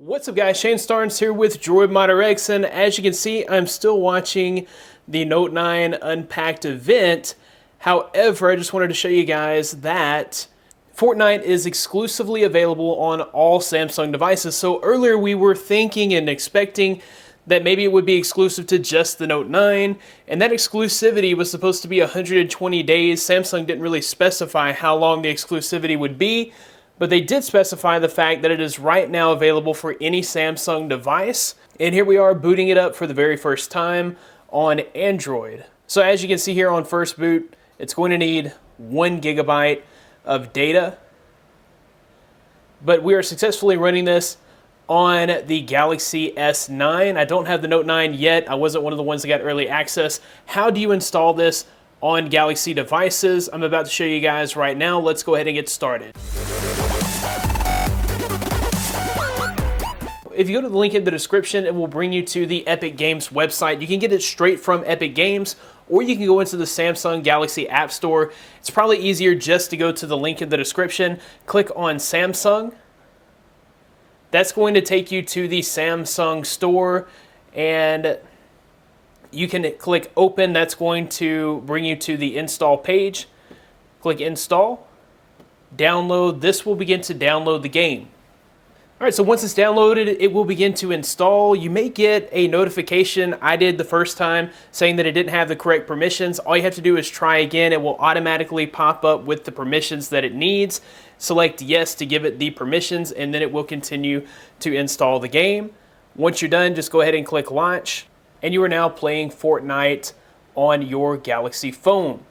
What's up guys, Shane Starnes here with Droid Modder X, and as you can see, I'm still watching the Note 9 Unpacked event. However, I just wanted to show you guys that Fortnite is exclusively available on all Samsung devices. So earlier we were thinking and expecting that maybe it would be exclusive to just the Note 9, and that exclusivity was supposed to be 120 days. Samsung didn't really specify how long the exclusivity would be, but they did specify the fact that it is right now available for any Samsung device. And here we are booting it up for the very first time on Android. So as you can see here on first boot, it's going to need 1 gigabyte of data. But we are successfully running this on the Galaxy S9. I don't have the Note 9 yet. I wasn't one of the ones that got early access. How do you install this on Galaxy devices? I'm about to show you guys right now. Let's go ahead and get started. If you go to the link in the description, it will bring you to the Epic Games website. You can get it straight from Epic Games, or you can go into the Samsung Galaxy App Store. It's probably easier just to go to the link in the description, click on Samsung. That's going to take you to the Samsung store, and you can click Open. That's going to bring you to the install page. Click Install. Download. This will begin to download the game. All right, so once it's downloaded, it will begin to install. You may get a notification, I did the first time, saying that it didn't have the correct permissions. All you have to do is try again. It will automatically pop up with the permissions that it needs. Select yes to give it the permissions, and then it will continue to install the game. Once you're done, just go ahead and click Launch, and you are now playing Fortnite on your Galaxy phone.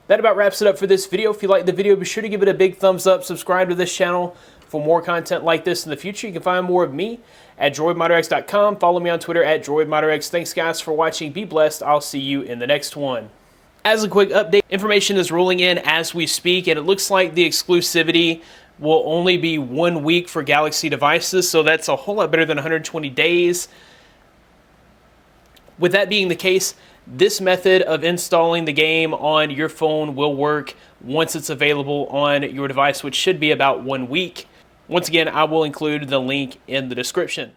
That about wraps it up for this video. If you liked the video, be sure to give it a big thumbs up. Subscribe to this channel for more content like this in the future. You can find more of me at droidmodderx.com. Follow me on Twitter at droidmodderx. Thanks guys for watching. Be blessed. I'll see you in the next one. As a quick update, information is rolling in as we speak, and it looks like the exclusivity will only be 1 week for Galaxy devices, so that's a whole lot better than 120 days. With that being the case, this method of installing the game on your phone will work once it's available on your device, which should be about 1 week. Once again, I will include the link in the description.